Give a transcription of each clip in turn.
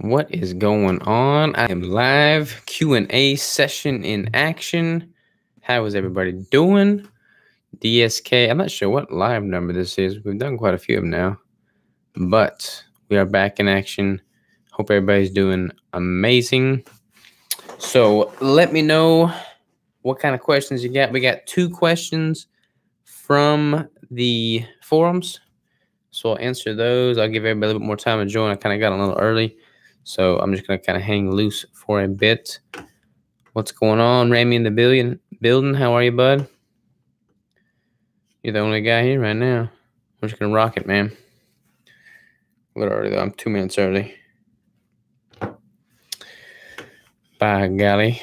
What is going on? I am live Q&A session in action. How is everybody doing? DSK, I'm not sure what live number this is. We've done quite a few of them now, but we are back in action. Hope everybody's doing amazing. So let me know what kind of questions you got. We got 2 questions from the forums, so I'll answer those. I'll give everybody a little bit more time to join. I kind of got a little early, so I'm just going to kind of hang loose for a bit. What's going on? Ramy in the building. How are you, bud? You're the only guy here right now. We're just going to rock it, man. A little early, though. I'm 2 minutes early. By golly.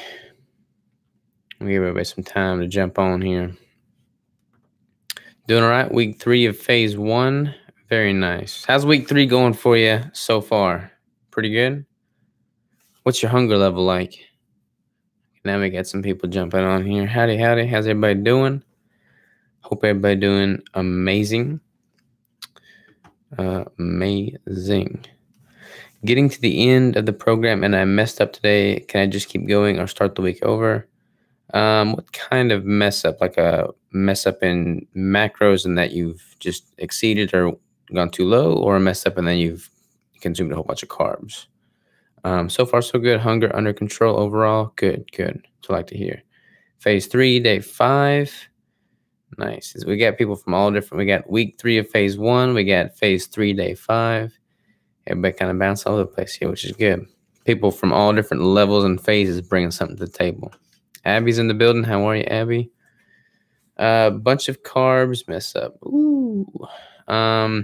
I'll give everybody some time to jump on here. Doing all right. Week 3 of phase 1. Very nice. How's week 3 going for you so far? Pretty good? What's your hunger level like? Now we got some people jumping on here. Howdy, howdy. How's everybody doing? Hope everybody doing amazing. Amazing. Getting to the end of the program and I messed up today. Can I just keep going or start the week over? What kind of mess up? Like a mess up in macros and that you've just exceeded or gone too low, or a mess up and then you've consumed a whole bunch of carbs? So far, so good. Hunger under control overall. Good, good. That's what I like to hear. Phase 3, day 5. Nice. We got people from all different. We got week 3 of phase 1. We got phase 3, day 5. Everybody kind of bounce all over the place here, which is good. People from all different levels and phases bringing something to the table. Abby's in the building. How are you, Abby? Bunch of carbs. Mess up. Ooh. All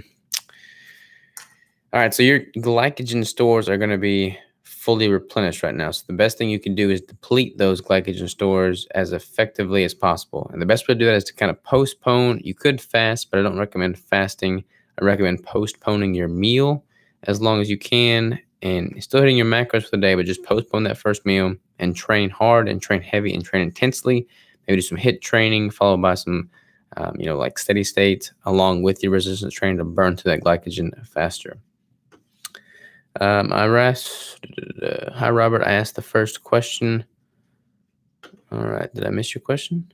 right. So your glycogen stores are going to be fully replenished right now. So the best thing you can do is deplete those glycogen stores as effectively as possible. And the best way to do that is to kind of postpone. You could fast, but I don't recommend fasting. I recommend postponing your meal as long as you can and still hitting your macros for the day, but just postpone that first meal and train hard and train heavy and train intensely. Maybe do some HIIT training followed by some, like steady state along with your resistance training to burn through that glycogen faster. Hi, Robert. I asked the first question. All right. Did I miss your question?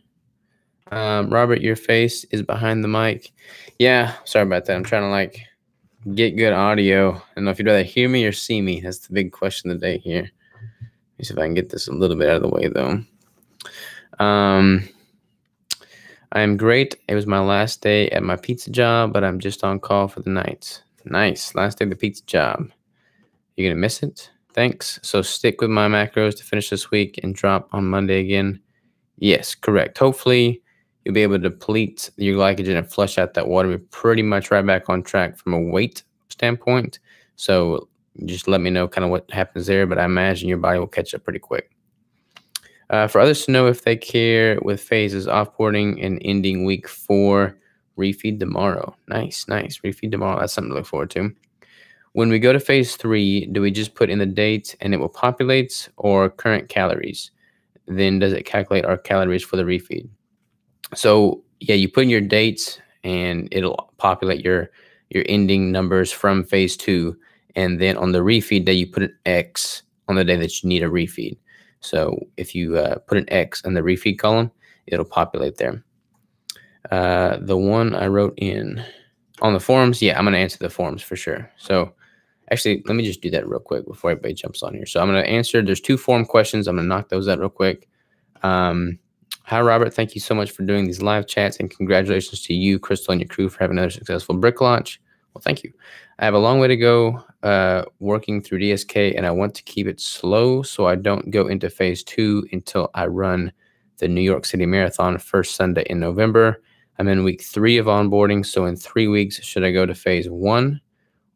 Robert, your face is behind the mic. Yeah. Sorry about that. I'm trying to get good audio. I don't know if you'd rather hear me or see me. That's the big question of the day here. Let me see if I can get this a little bit out of the way, though. I am great. It was my last day at my pizza job, but I'm just on call for the night. Nice. Last day of the pizza job. You're going to miss it? Thanks. So stick with my macros to finish this week and drop on Monday again. Yes, correct. Hopefully, you'll be able to deplete your glycogen and flush out that water. We're pretty much right back on track from a weight standpoint. So just let me know kind of what happens there, but I imagine your body will catch up pretty quick. For others to know if they care with phases, offboarding and ending week 4, refeed tomorrow. Nice, nice. Refeed tomorrow. That's something to look forward to. When we go to phase 3, do we just put in the date and it will populate, or current calories? Then does it calculate our calories for the refeed? So yeah, you put in your dates and it'll populate your ending numbers from phase 2. And then on the refeed day, you put an X on the day that you need a refeed. So if you put an X in the refeed column, it'll populate there. The one I wrote in on the forums, yeah, I'm going to answer the forums for sure. So actually, let me just do that real quick before everybody jumps on here. So I'm going to answer. There's 2 forum questions. I'm going to knock those out real quick. Hi, Robert. Thank you so much for doing these live chats, and congratulations to you, Crystal, and your crew for having another successful brick launch. Well, thank you. I have a long way to go working through DSK, and I want to keep it slow so I don't go into phase 2 until I run the New York City Marathon first Sunday in November. I'm in week 3 of onboarding, so in 3 weeks, should I go to phase 1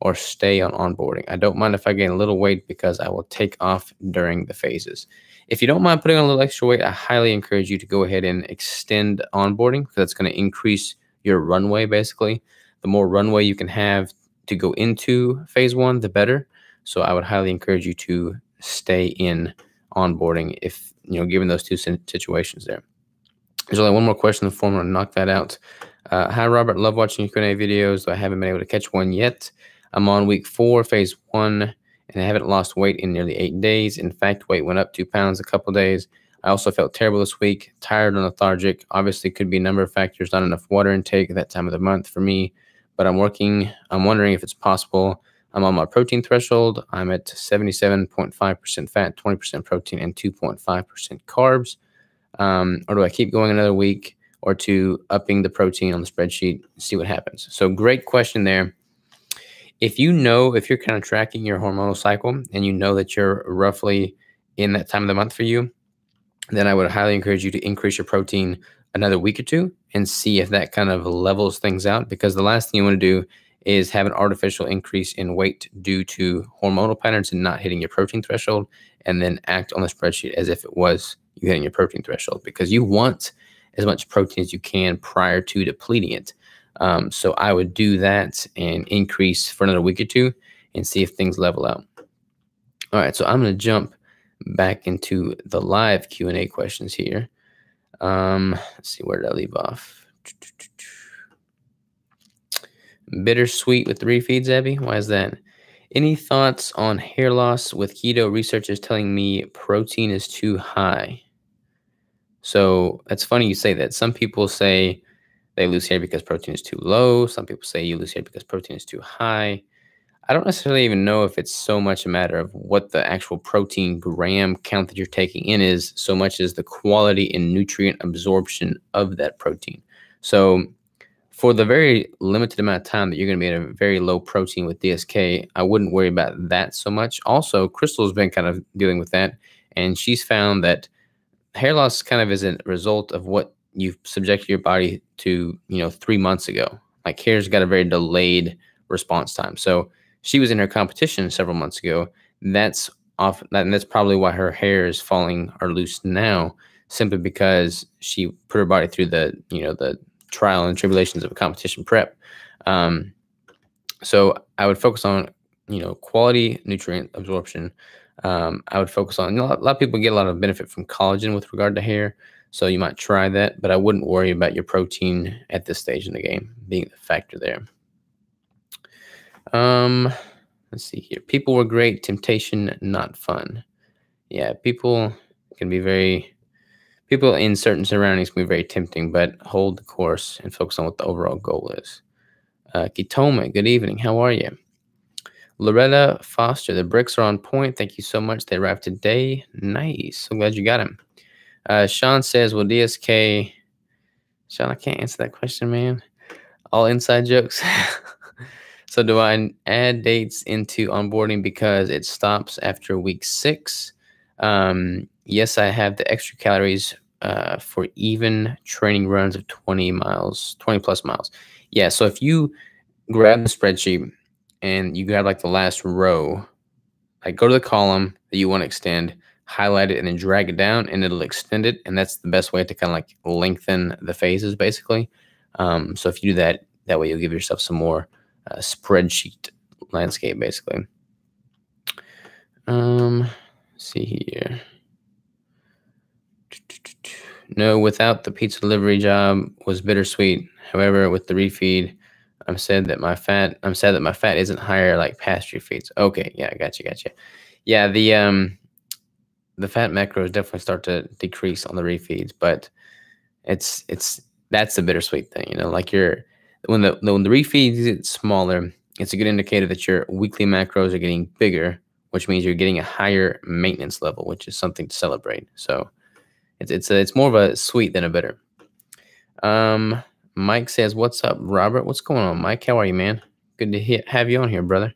or stay on onboarding? I don't mind if I gain a little weight because I will take off during the phases. If you don't mind putting on a little extra weight, I highly encourage you to go ahead and extend onboarding because that's going to increase your runway, basically. The more runway you can have to go into phase 1, the better. So I would highly encourage you to stay in onboarding if, given those 2 situations there. There's only one more question in the form. I'm going to knock that out. Hi, Robert. Love watching your Q&A videos. I haven't been able to catch one yet. I'm on week 4, phase 1, and I haven't lost weight in nearly 8 days. In fact, weight went up 2 pounds a couple days. I also felt terrible this week, tired and lethargic. Obviously, could be a number of factors, not enough water intake at that time of the month for me, but I'm wondering if it's possible. I'm on my protein threshold. I'm at 77.5% fat, 20% protein, and 2.5% carbs. Or do I keep going another week or two, upping the protein on the spreadsheet, see what happens? So great question there. If you're kind of tracking your hormonal cycle and you know that you're roughly in that time of the month for you, then I would highly encourage you to increase your protein another week or two and see if that kind of levels things out, because the last thing you want to do is have an artificial increase in weight due to hormonal patterns and not hitting your protein threshold, and then act on the spreadsheet as if it was you hitting your protein threshold, because you want as much protein as you can prior to depleting it. So I would do that and increase for another week or two and see if things level out. All right, so I'm going to jump back into the live Q&A questions here. Let's see, where did I leave off? Bittersweet with the refeeds, Abby. Why is that? Any thoughts on hair loss with keto? Research is telling me protein is too high. So it's funny you say that. Some people say they lose hair because protein is too low. Some people say you lose hair because protein is too high. I don't necessarily even know if it's so much a matter of what the actual protein gram count that you're taking in is, so much as the quality and nutrient absorption of that protein. So for the very limited amount of time that you're going to be at a very low protein with DSK, I wouldn't worry about that so much. Also, Crystal's been kind of dealing with that, and she's found that hair loss kind of is a result of what you've subjected your body to, 3 months ago. Like, hair's got a very delayed response time. So she was in her competition several months ago. That's probably why her hair is falling or loose now, simply because she put her body through the trial and tribulations of a competition prep. So I would focus on, quality nutrient absorption. I would focus on, a lot of people get a lot of benefit from collagen with regard to hair. So you might try that, but I wouldn't worry about your protein at this stage in the game being the factor there. Let's see here. People were great. Temptation, not fun. Yeah, people in certain surroundings can be very tempting, but hold the course and focus on what the overall goal is. Kitome, good evening. How are you? Loretta Foster, the bricks are on point. Thank you so much. They arrived today. Nice. So glad you got them. Sean says, well, DSK. Sean, I can't answer that question, man. All inside jokes. So do I add dates into onboarding because it stops after week 6? Yes, I have the extra calories for even training runs of 20 plus miles. Yeah, so if you grab the spreadsheet and you grab like the last row, like go to the column that you want to extend, highlight it, and then drag it down, and it'll extend it. And that's the best way to kind of like lengthen the phases, basically. So if you do that, that way you'll give yourself some more spreadsheet landscape, basically. Let's see here. No, without the pizza delivery job was bittersweet. However, with the refeed, I'm sad that my fat isn't higher like past refeeds. Okay, yeah, gotcha. Yeah, the fat macros definitely start to decrease on the refeeds, but that's the bittersweet thing, like when the refeeds get smaller, it's a good indicator that your weekly macros are getting bigger, which means you're getting a higher maintenance level, which is something to celebrate. So it's more of a sweet than a bitter. Mike says, what's up, Robert? What's going on, Mike? How are you, man? Good to have you on here, brother.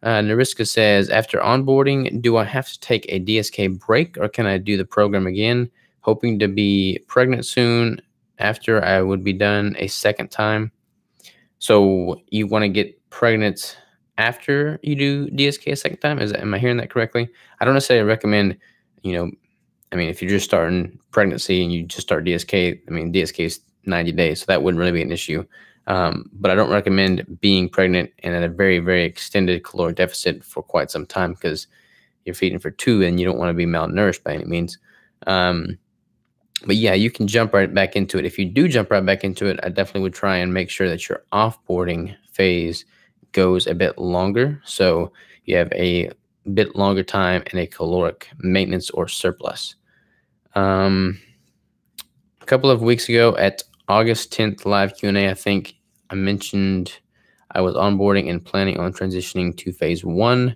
Nariska says, after onboarding, do I have to take a DSK break or can I do the program again? Hoping to be pregnant soon after I would be done a second time. So you want to get pregnant after you do DSK a second time? Am I hearing that correctly? I don't necessarily recommend, if you're just starting pregnancy and you just start DSK, DSK is 90 days, so that wouldn't really be an issue. But I don't recommend being pregnant and at a very, very extended caloric deficit for quite some time, because you're feeding for 2 and you don't want to be malnourished by any means. But yeah, you can jump right back into it. If you do jump right back into it, I definitely would try and make sure that your offboarding phase goes a bit longer. So you have a bit longer time in a caloric maintenance or surplus. A couple of weeks ago at August 10th live Q&A, I think I mentioned I was onboarding and planning on transitioning to phase 1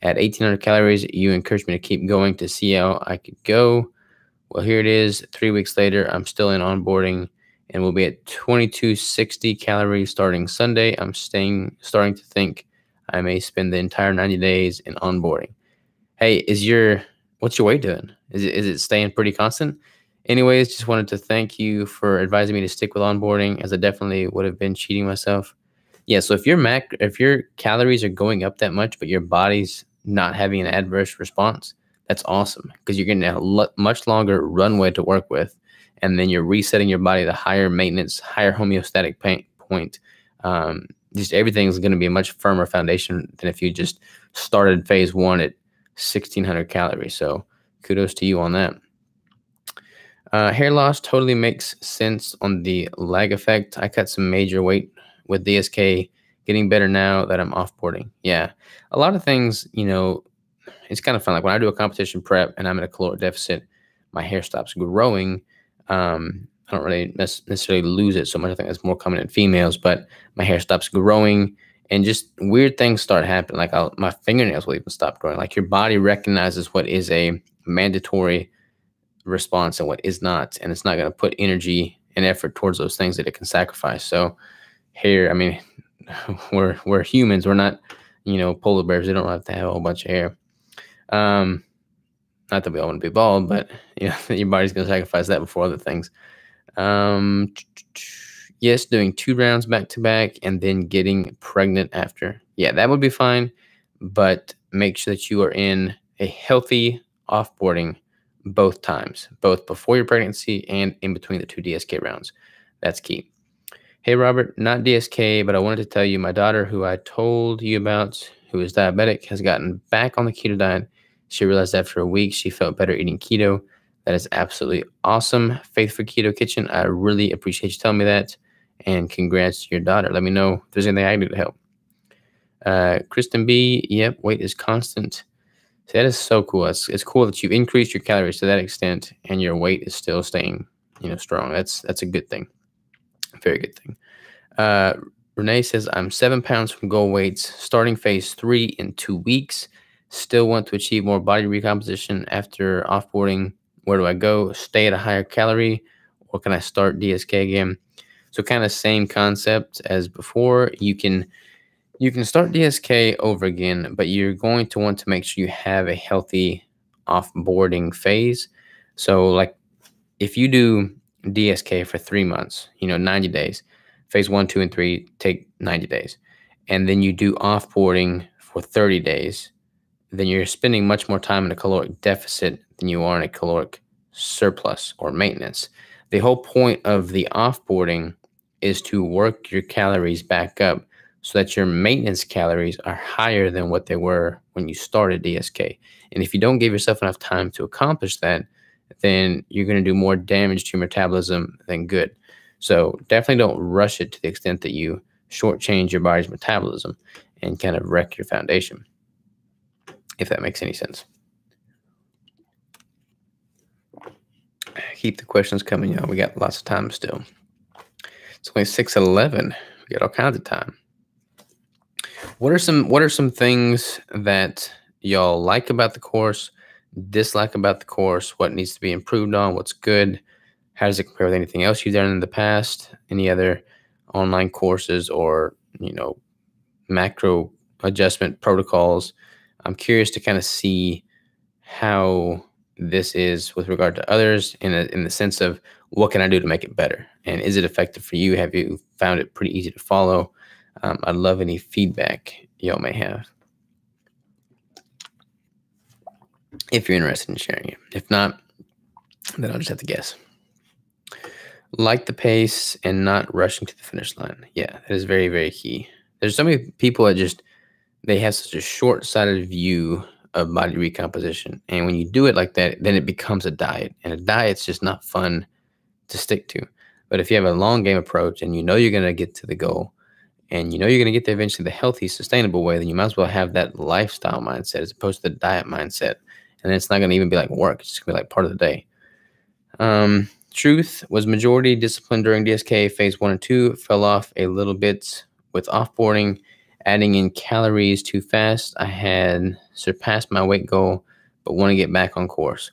at 1,800 calories. You encouraged me to keep going to see how I could go. Well, here it is. 3 weeks later, I'm still in onboarding and we'll be at 2,260 calories starting Sunday. I'm starting to think I may spend the entire 90 days in onboarding. Hey, what's your weight doing? Is it staying pretty constant? Anyways, just wanted to thank you for advising me to stick with onboarding, as I definitely would have been cheating myself. Yeah, so if your calories are going up that much, but your body's not having an adverse response, that's awesome, because you're getting a much longer runway to work with, and then you're resetting your body to higher maintenance, higher homeostatic point. Just everything's going to be a much firmer foundation than if you just started phase 1 at 1,600 calories. So kudos to you on that. Hair loss totally makes sense on the lag effect. I cut some major weight with DSK, getting better now that I'm offboarding. Yeah, a lot of things, it's kind of fun. Like when I do a competition prep and I'm in a caloric deficit, my hair stops growing. I don't really necessarily lose it so much. I think that's more common in females, but my hair stops growing and just weird things start happening. Like my fingernails will even stop growing. Like your body recognizes what is a mandatory response and what is not, and it's not going to put energy and effort towards those things that it can sacrifice. So hair, I mean, we're humans. We're not, polar bears. They don't have to have a whole bunch of hair. Not that we all want to be bald, but your body's going to sacrifice that before other things. Yes, doing 2 rounds back to back and then getting pregnant after. Yeah, that would be fine, but make sure that you are in a healthy offboarding both times, both before your pregnancy and in between the 2 DSK rounds. That's key. Hey, Robert, not DSK, but I wanted to tell you my daughter, who I told you about, who is diabetic, has gotten back on the keto diet. She realized after a week she felt better eating keto. That is absolutely awesome. Faith for Keto Kitchen, I really appreciate you telling me that. And congrats to your daughter. Let me know if there's anything I can do to help. Kristen B, yep, weight is constant. So that is so cool. It's cool that you've increased your calories to that extent and your weight is still staying, strong. That's a good thing. Very good thing. Renee says, I'm 7 pounds from goal weights, starting phase 3 in 2 weeks. Still want to achieve more body recomposition after offboarding. Where do I go? Stay at a higher calorie, or can I start DSK again? So kind of same concept as before. You can start DSK over again, but you're going to want to make sure you have a healthy offboarding phase. So like if you do DSK for 3 months, 90 days, phase 1, 2, and 3 take 90 days. And then you do offboarding for 30 days, then you're spending much more time in a caloric deficit than you are in a caloric surplus or maintenance. The whole point of the offboarding is to work your calories back up so that your maintenance calories are higher than what they were when you started DSK. And if you don't give yourself enough time to accomplish that, then you're going to do more damage to your metabolism than good. So definitely don't rush it to the extent that you shortchange your body's metabolism and kind of wreck your foundation, if that makes any sense. Keep the questions coming, y'all. We got lots of time still. It's only 6:11. We got all kinds of time. What are some things that y'all like about the course, dislike about the course, what needs to be improved on, what's good? How does it compare with anything else you've done in the past? Any other online courses or, macro adjustment protocols? I'm curious to kind of see how this is with regard to others in the sense of what can I do to make it better? And is it effective for you? Have you found it pretty easy to follow? I'd love any feedback y'all may have, if you're interested in sharing it. If not, then I'll just have to guess. Like the pace and not rushing to the finish line. Yeah, that is very, very key. There's so many people that they have such a short-sighted view of body recomposition. And when you do it like that, then it becomes a diet. And a diet's just not fun to stick to. But if you have a long game approach and you're going to get to the goal, and you know you're going to get there eventually the healthy, sustainable way, then you might as well have that lifestyle mindset as opposed to the diet mindset. And it's not going to even be like work. It's just going to be like part of the day. Truth was majority discipline during DSK phase 1 and 2, fell off a little bit with offboarding, adding in calories too fast. I had surpassed my weight goal, but want to get back on course.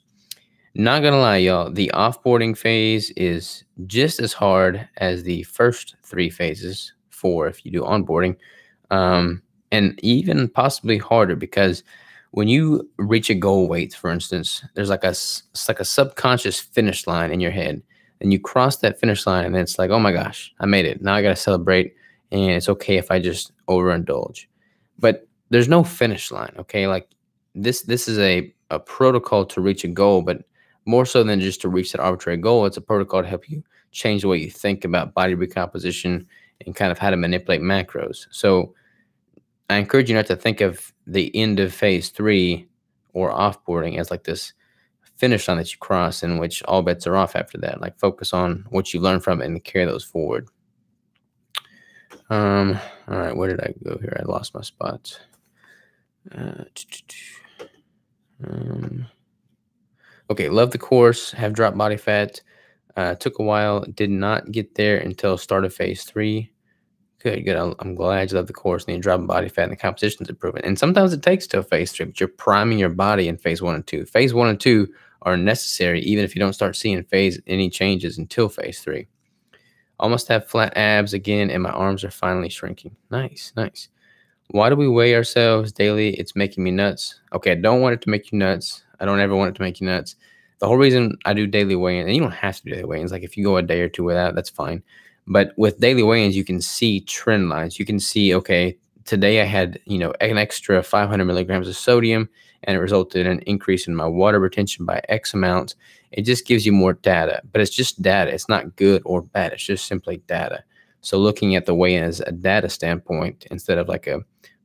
Not gonna lie, y'all, the offboarding phase is just as hard as the first 3 phases, 4 if you do onboarding, and even possibly harder because when you reach a goal weight, for instance, there's like it's like a subconscious finish line in your head, and you cross that finish line, and it's like, oh my gosh, I made it. Now I gotta celebrate, and it's okay if I just overindulge. But there's no finish line, okay? Like this is a protocol to reach a goal, but more so than just to reach that arbitrary goal, it's a protocol to help you change the way you think about body recomposition and kind of how to manipulate macros. So I encourage you not to think of the end of phase 3 or offboarding as like this finish line that you cross in which all bets are off after that. Like focus on what you learned from it and carry those forward. All right, where did I go here? I lost my spot. Okay, love the course, have dropped body fat. Took a while, did not get there until start of phase 3. Good. I'm glad you love the course and you're dropping body fat and the composition's improving. And sometimes it takes till phase 3, but you're priming your body in phase 1 and 2. Phase 1 and 2 are necessary even if you don't start seeing any changes until phase 3. Almost have flat abs again and my arms are finally shrinking. Nice, nice. Why do we weigh ourselves daily? It's making me nuts. Okay, I don't want it to make you nuts. I don't ever want it to make you nuts. The whole reason I do daily weigh-ins, and you don't have to do daily weigh-ins, like if you go a day or two without, that's fine. But with daily weigh-ins, you can see trend lines. You can see, okay, today I had, an extra 500 milligrams of sodium, and it resulted in an increase in my water retention by X amount. It just gives you more data, but it's just data. It's not good or bad. It's just simply data. So looking at the weigh-in as a data standpoint instead of like a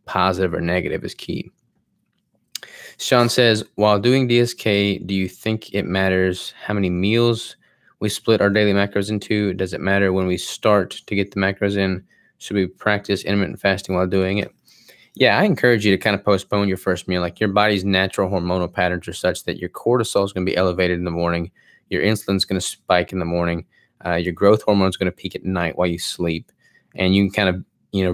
positive or negative is key. Sean says, while doing DSK, do you think it matters how many meals we split our daily macros into? Does it matter when we start to get the macros in? Should we practice intermittent fasting while doing it? Yeah, I encourage you to kind of postpone your first meal. Like your body's natural hormonal patterns are such that your cortisol is going to be elevated in the morning. Your insulin is going to spike in the morning. Your growth hormone is going to peak at night while you sleep. And you can kind of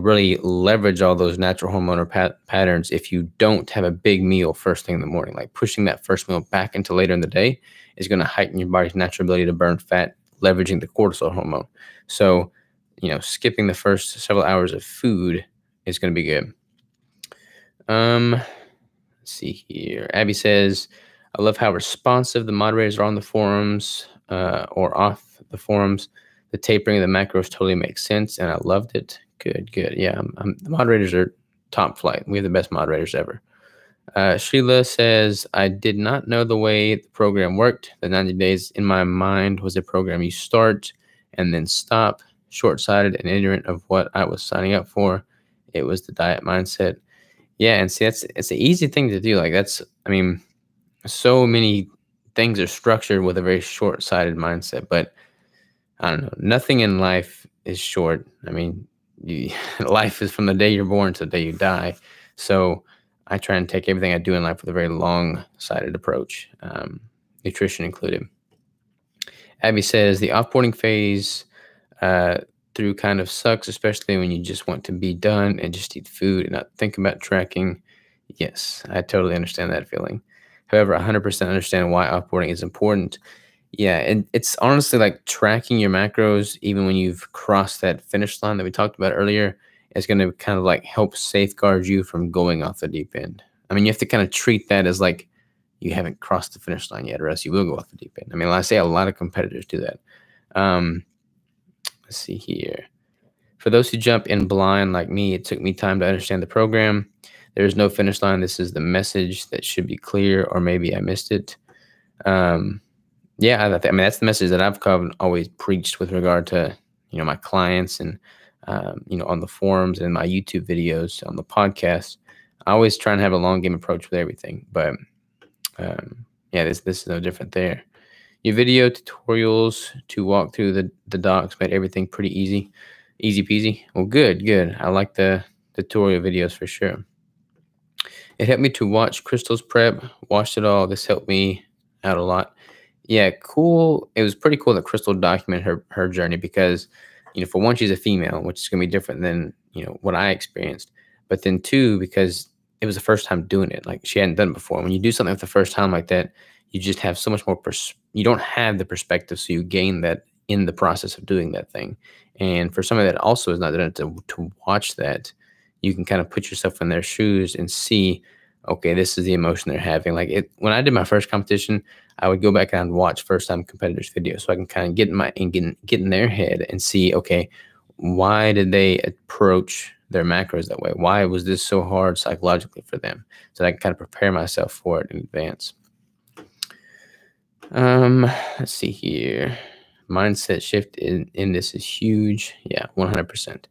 really leverage all those natural hormonal patterns if you don't have a big meal first thing in the morning. Like pushing that first meal back into later in the day is going to heighten your body's natural ability to burn fat, leveraging the cortisol hormone. So, skipping the first several hours of food is going to be good. Let's see here. Abby says, I love how responsive the moderators are on the forums or off the forums. The tapering of the macros totally makes sense, and I loved it. Good. Yeah, the moderators are top flight. We have the best moderators ever. Sheila says, I did not know the way the program worked. The 90 days in my mind was a program you start and then stop. Short-sighted and ignorant of what I was signing up for. It was the diet mindset. Yeah, and see, it's an easy thing to do. Like so many things are structured with a very short-sighted mindset, but I don't know. Nothing in life is short. Life is from the day you're born to the day you die. So I try and take everything I do in life with a very long-sighted approach, nutrition included. Abby says, the offboarding phase through kind of sucks, especially when you just want to be done and just eat food and not think about tracking. Yes, I totally understand that feeling. However, 100% understand why offboarding is important. Yeah, and it's honestly like tracking your macros, even when you've crossed that finish line that we talked about earlier, is going to kind of like help safeguard you from going off the deep end. You have to kind of treat that as like you haven't crossed the finish line yet, or else you will go off the deep end. I say a lot of competitors do that. Let's see here. For those who jump in blind like me, it took me time to understand the program. There is no finish line. This is the message that should be clear, or maybe I missed it. Yeah, that's the message that I've always preached with regard to, my clients and, on the forums and my YouTube videos, on the podcast. I always try and have a long game approach with everything. But, yeah, this is no different there. Your video tutorials to walk through the docs made everything pretty easy. Easy peasy. Well, good, good. I like the tutorial videos for sure. It helped me to watch Crystal's prep, watched it all. This helped me out a lot. Yeah, cool. It was pretty cool that Crystal documented her journey because, for one, she's a female, which is gonna be different than, what I experienced. But then two, because it was the first time doing it. Like she hadn't done it before. When you do something for the first time like that, you just have so much more you don't have the perspective, so you gain that in the process of doing that thing. And for somebody that also is not done it to watch that, you can kind of put yourself in their shoes and see, okay, this is the emotion they're having. Like when I did my first competition, I would go back and watch first time competitors' videos so I can kind of get in their head and see, okay, why did they approach their macros that way? Why was this so hard psychologically for them? So I can kind of prepare myself for it in advance. Let's see here. Mindset shift in this is huge. Yeah, 100%.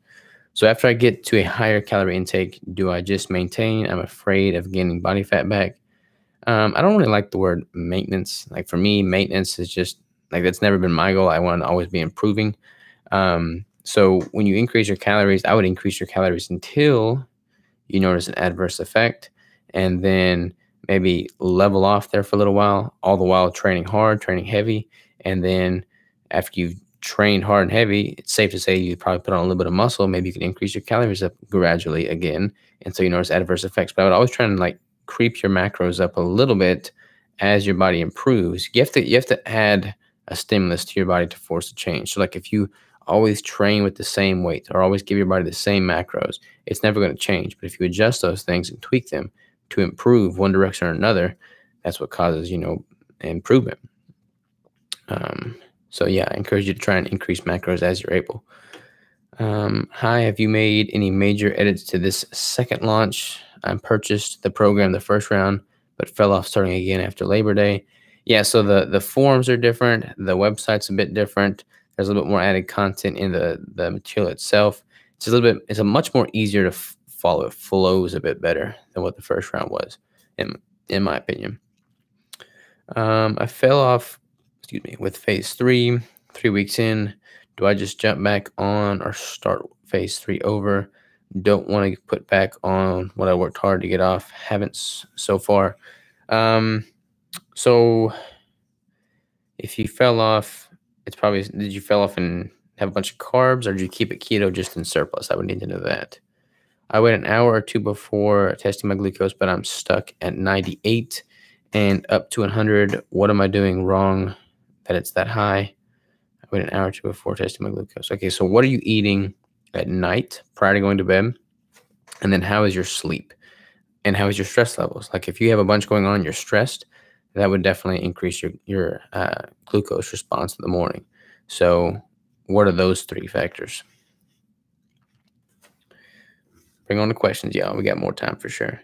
So after I get to a higher calorie intake, do I just maintain? I'm afraid of gaining body fat back. I don't really like the word maintenance. Like for me, maintenance is just like, that's never been my goal. I want to always be improving. So when you increase your calories, I would increase your calories until you notice an adverse effect, and then maybe level off there for a little while, all the while training hard, training heavy. And then after you've trained hard and heavy, it's safe to say you probably put on a little bit of muscle. Maybe you can increase your calories up gradually again. And so you notice adverse effects. But I would always try and like creep your macros up a little bit as your body improves. You have to add a stimulus to your body to force a change. So like if you always train with the same weight or always give your body the same macros, it's never going to change. But if you adjust those things and tweak them to improve one direction or another, that's what causes, improvement. So yeah, I encourage you to try and increase macros as you're able. Hi, have you made any major edits to this second launch? I purchased the program the first round, but fell off starting again after Labor Day. Yeah, so the forums are different. The website's a bit different. There's a little bit more added content in the material itself. It's a much more easier to follow. It flows a bit better than what the first round was, in my opinion. I fell off, with phase 3 weeks in. Do I just jump back on or start phase 3 over? Don't want to put back on what I worked hard to get off. Haven't so far. So if you fell off, it's probably, did you fell off and have a bunch of carbs, or did you keep it keto just in surplus? I would need to know that. I wait an hour or two before testing my glucose, but I'm stuck at 98 and up to 100. What am I doing wrong that it's that high? I wait an hour or two before testing my glucose. Okay, so what are you eating at night prior to going to bed? And then how is your sleep? And how is your stress levels? Like if you have a bunch going on and you're stressed, that would definitely increase your glucose response in the morning. So what are those 3 factors? Bring on the questions, y'all. We got more time for sure.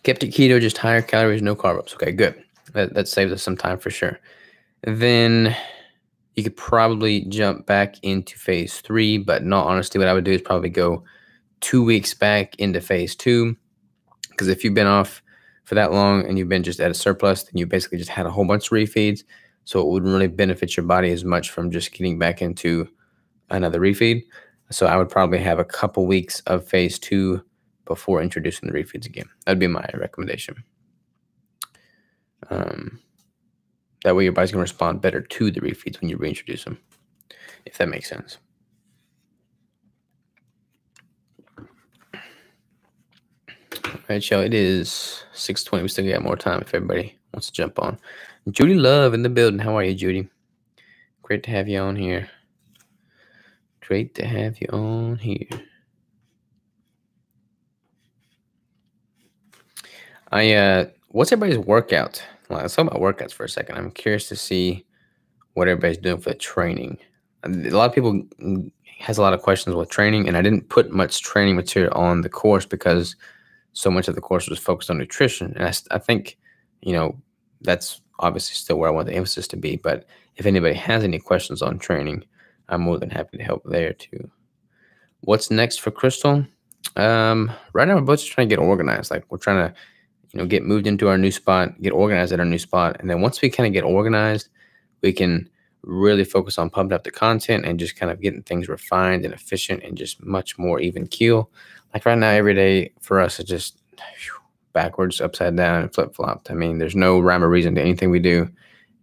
Kept it keto, just higher calories, no carbs. Okay, good. That saves us some time for sure. Then you could probably jump back into phase 3, but in all honesty, what I would do is probably go 2 weeks back into phase 2. Because if you've been off for that long and you've been just at a surplus, then you basically just had a whole bunch of refeeds. So it wouldn't really benefit your body as much from just getting back into another refeed. So I would probably have a couple weeks of phase 2 before introducing the refeeds again. That'd be my recommendation. That way your body's going to respond better to the refeeds when you reintroduce them, if that makes sense. All right, y'all, it is 6:20. We still got more time if everybody wants to jump on. Judy Love in the building. How are you, Judy? Great to have you on here. Great to have you on here. What's everybody's workout? Well, let's talk about workouts for a second. I'm curious to see what everybody's doing for the training. A lot of people has a lot of questions with training, and I didn't put much training material on the course because so much of the course was focused on nutrition. And I think, that's obviously still where I want the emphasis to be. But if anybody has any questions on training, I'm more than happy to help there too. What's next for Crystal? Right now we're both just trying to get organized. Like we're trying to, get moved into our new spot, get organized at our new spot. And then once we kind of get organized, we can really focus on pumping up the content and just kind of getting things refined and efficient and just much more even keel. Like right now, every day for us is just backwards, upside down, and flip-flopped. I mean, there's no rhyme or reason to anything we do,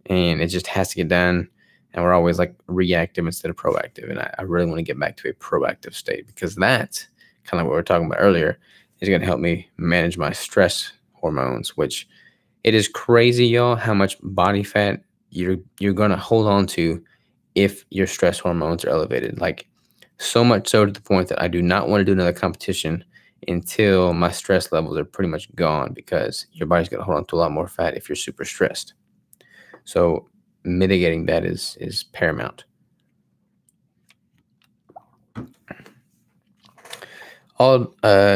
and it just has to get done. And we're always like reactive instead of proactive. And I really want to get back to a proactive state, because that's kind of what we were talking about earlier, is going to help me manage my stress hormones, which it is crazy, y'all, how much body fat you're going to hold on to if your stress hormones are elevated. Like, so much so to the point that I do not want to do another competition until my stress levels are pretty much gone, because your body's going to hold on to a lot more fat if you're super stressed. So mitigating that is paramount. I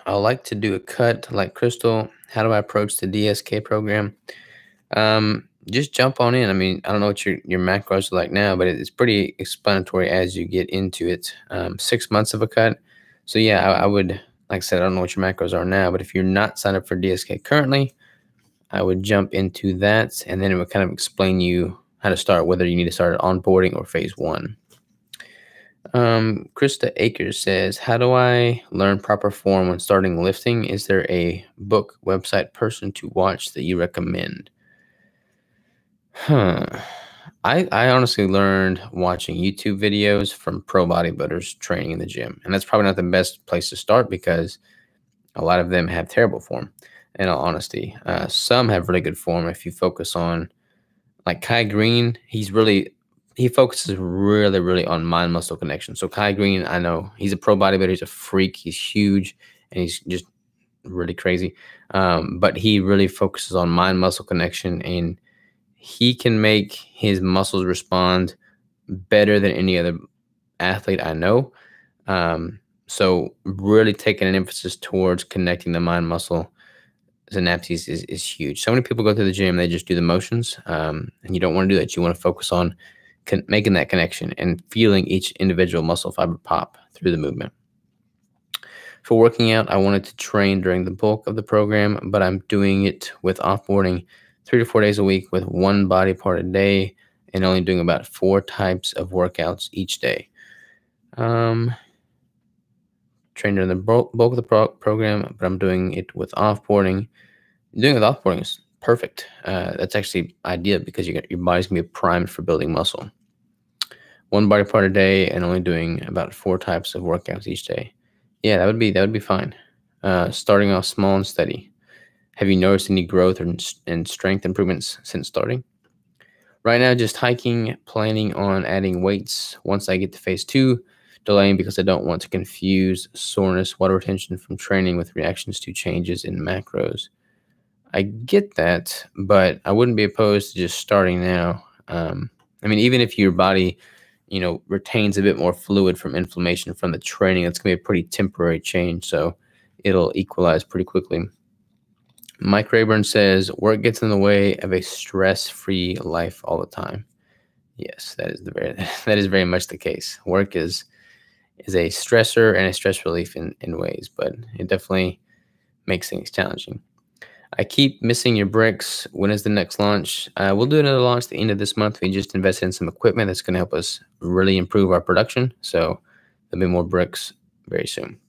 like to do a cut like Crystal. How do I approach the DSK program? Just jump on in. I mean, I don't know what your macros are like now, but it's pretty explanatory as you get into it. 6 months of a cut. So yeah, I would, like I said, I don't know what your macros are now, but if you're not signed up for DSK currently, I would jump into that, and then it would kind of explain you how to start, whether you need to start at onboarding or phase 1. Krista Akers says, how do I learn proper form when starting lifting? Is there a book, website, person to watch that you recommend? I honestly learned watching YouTube videos from pro bodybuilders training in the gym. And that's probably not the best place to start, because a lot of them have terrible form, in all honesty. Some have really good form if you focus on, like Kai Green, he focuses really on mind-muscle connection. So Kai Green, I know he's a pro bodybuilder. He's a freak. He's huge, and he's just really crazy. But he really focuses on mind-muscle connection, and he can make his muscles respond better than any other athlete I know. So really taking an emphasis towards connecting the mind-muscle synapses is huge. So many people go to the gym, they just do the motions, and you don't want to do that. You want to focus on making that connection and feeling each individual muscle fiber pop through the movement. For working out, I wanted to train during the bulk of the program, but I'm doing it with offboarding 3 to 4 days a week with one body part a day, and only doing about 4 types of workouts each day. Train during the bulk of the program, but I'm doing it with offboarding. Doing it with offboarding is perfect. That's actually ideal, because your body's gonna be primed for building muscle. One body part a day and only doing about 4 types of workouts each day. Yeah, that would be fine. Starting off small and steady. Have you noticed any growth and strength improvements since starting? Right now, just hiking, planning on adding weights once I get to phase 2, delaying because I don't want to confuse soreness, water retention from training with reactions to changes in macros. I get that, but I wouldn't be opposed to just starting now. I mean, even if your body, retains a bit more fluid from inflammation from the training, it's going to be a pretty temporary change, so it'll equalize pretty quickly. Mike Rayburn says, work gets in the way of a stress-free life all the time. Yes, that is very much the case. Work is a stressor and a stress relief in ways, but it definitely makes things challenging. I keep missing your bricks. When is the next launch? We'll do another launch at the end of this month. We just invested in some equipment that's going to help us really improve our production. So there'll be more bricks very soon.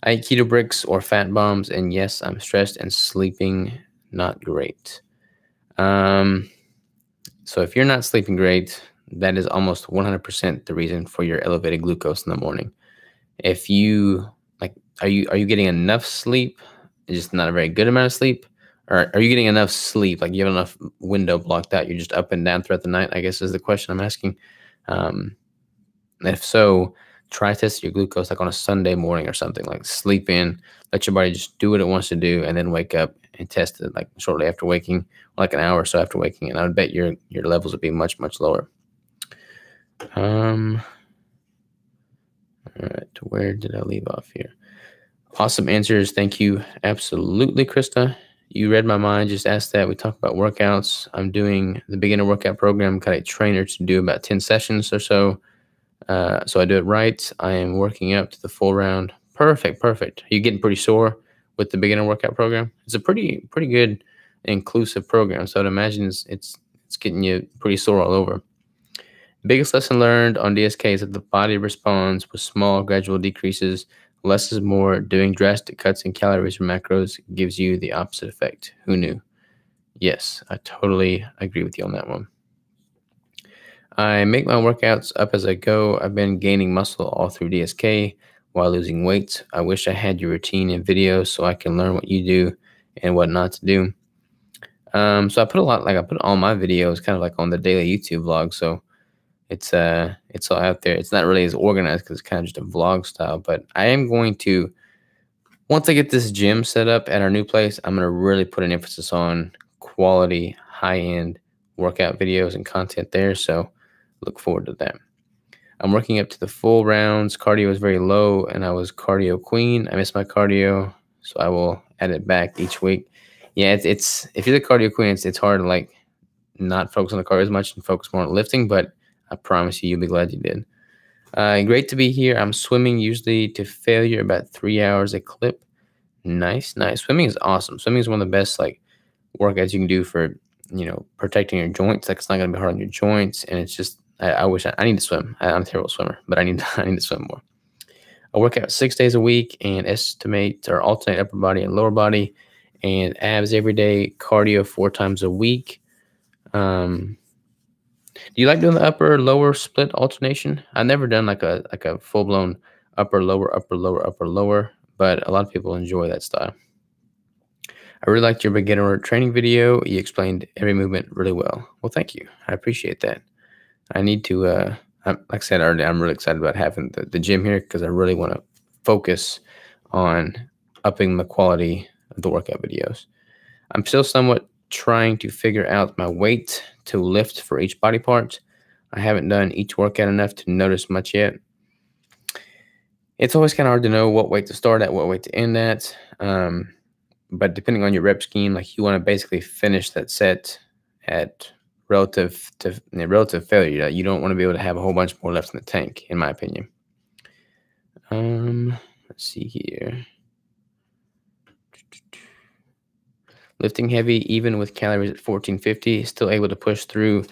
I eat keto bricks or fat bombs, and yes, I'm stressed and sleeping not great. So if you're not sleeping great, that is almost 100% the reason for your elevated glucose in the morning. If you are you getting enough sleep? Just not a very good amount of sleep? Or are you getting enough sleep? Like, you have enough window blocked out, you're just up and down throughout the night, I guess is the question I'm asking. If so, try test your glucose like on a Sunday morning or something. Like, sleep in, let your body just do what it wants to do, and then wake up and test it like shortly after waking, like an hour or so after waking. And I would bet your levels would be much lower. All right, where did I leave off here? Awesome answers. Thank you. Absolutely, Krista. You read my mind. Just asked that. We talked about workouts. I'm doing the beginner workout program. Got a trainer to do about 10 sessions or so. So I do it right. I am working up to the full round. Perfect. Are you getting pretty sore with the beginner workout program? It's a pretty good inclusive program. So I'd imagine it's getting you pretty sore all over. Biggest lesson learned on DSK is that the body responds with small, gradual decreases. Less is more. Doing drastic cuts in calories or macros gives you the opposite effect. Who knew? Yes, I totally agree with you on that one. I make my workouts up as I go. I've been gaining muscle all through DSK while losing weight. I wish I had your routine in videos so I can learn what you do and what not to do. So I put a lot, like I put all my videos kind of like on the daily YouTube vlog. So it's all out there. It's not really as organized because it's kind of just a vlog style. But I am going to, once I get this gym set up at our new place, I'm going to really put an emphasis on quality, high-end workout videos and content there. So look forward to that. I'm working up to the full rounds. Cardio is very low, and I was cardio queen. I miss my cardio, so I will add it back each week. Yeah, it's if you're the cardio queen, it's hard to like not focus on the cardio as much and focus more on lifting. But I promise you'll be glad you did. Great to be here. I'm swimming usually to failure about 3 hours a clip. Nice, nice. Swimming is awesome. Swimming is one of the best like workouts you can do for protecting your joints. Like it's not gonna be hard on your joints, and it's just I wish I need to swim. I'm a terrible swimmer, but I need to swim more. I work out 6 days a week and estimate or alternate upper body and lower body and abs every day. Cardio 4 times a week. Do you like doing the upper lower split alternation? I've never done like a full blown upper lower upper lower upper lower, but a lot of people enjoy that style. I really liked your beginner training video. You explained every movement really well. Well, thank you. I appreciate that. I need to, like I said earlier, I'm really excited about having the gym here because I really want to focus on upping the quality of the workout videos. I'm still somewhat trying to figure out my weight to lift for each body part. I haven't done each workout enough to notice much yet. It's always kind of hard to know what weight to start at, what weight to end at. But depending on your rep scheme, like you want to basically finish that set at relative failure. You don't want to be able to have a whole bunch more left in the tank, in my opinion. Let's see here. Lifting heavy, even with calories at 1450, still able to push through.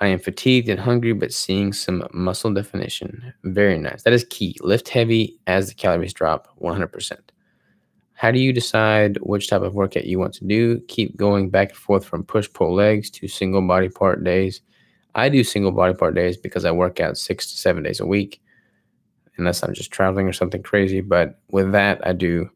I am fatigued and hungry, but seeing some muscle definition. Very nice. That is key. Lift heavy as the calories drop 100%. How do you decide which type of workout you want to do? Keep going back and forth from push-pull legs to single body part days. I do single body part days because I work out 6 to 7 days a week, unless I'm just traveling or something crazy. But with that, I do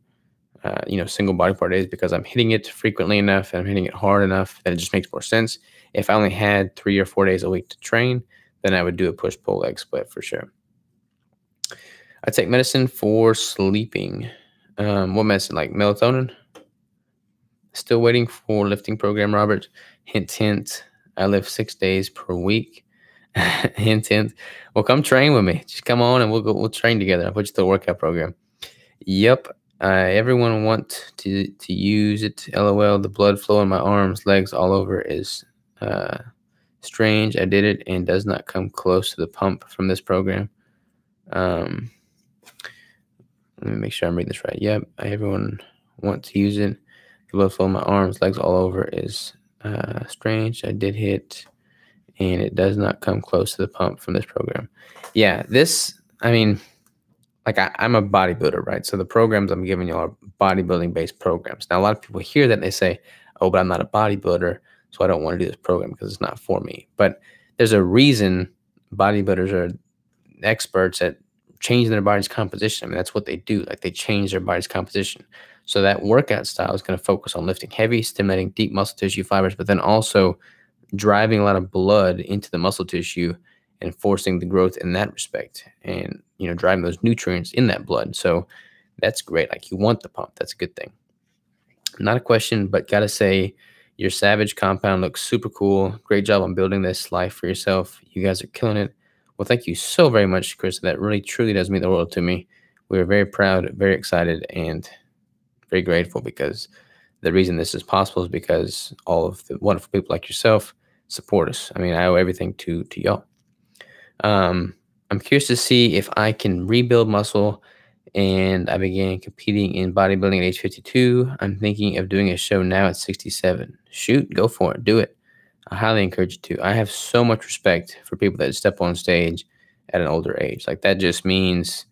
single body part days because I'm hitting it frequently enough and I'm hitting it hard enough that it just makes more sense. If I only had 3 or 4 days a week to train, then I would do a push-pull leg split for sure. I take medicine for sleeping. What medicine? Like melatonin? Still waiting for lifting program, Robert. Hint, hint. I lift 6 days per week. Hint, hint. Well, come train with me. Just come on and we'll train together. I'll put you through the workout program. Yep. Everyone want to use it. LOL. The blood flow in my arms, legs, all over is strange. I did it and does not come close to the pump from this program. Let me make sure I'm reading this right. Yep. Everyone want to use it. The blood flow in my arms, legs, all over is strange. I did hit and it does not come close to the pump from this program. Yeah. Like I'm a bodybuilder, right? So the programs I'm giving you are bodybuilding based programs. Now, a lot of people hear that and they say, oh, but I'm not a bodybuilder, so I don't want to do this program because it's not for me. But there's a reason bodybuilders are experts at changing their body's composition. I mean, that's what they do. Like they change their body's composition. So that workout style is going to focus on lifting heavy, stimulating deep muscle tissue fibers, but then also driving a lot of blood into the muscle tissue and forcing the growth in that respect and, driving those nutrients in that blood. So that's great. Like you want the pump. That's a good thing. Not a question, but got to say your Savage compound looks super cool. Great job on building this life for yourself. You guys are killing it. Well, thank you so very much, Chris. That really, truly does mean the world to me. We are very proud, very excited, and very grateful because the reason this is possible is because all of the wonderful people like yourself support us. I mean, I owe everything to y'all. I'm curious to see if I can rebuild muscle, and I began competing in bodybuilding at age 52. I'm thinking of doing a show now at 67. Shoot, go for it. Do it. I highly encourage you to. I have so much respect for people that step on stage at an older age. Like that just means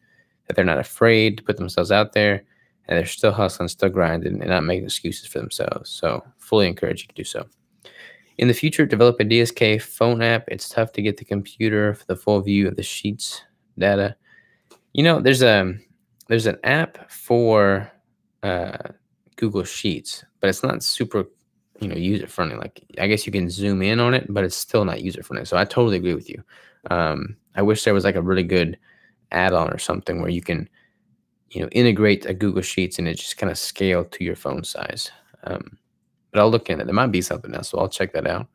that they're not afraid to put themselves out there and they're still hustling, still grinding, and not making excuses for themselves. So fully encourage you to do so. In the future, develop a DSK phone app. It's tough to get the computer for the full view of the sheets data. You know, there's an app for Google Sheets, but it's not super, user friendly. Like I guess you can zoom in on it, but it's still not user friendly. So I totally agree with you. I wish there was like a really good add-on or something where you can, integrate a Google Sheets and it just kind of scale to your phone size. But I'll look in it. There might be something else, so I'll check that out.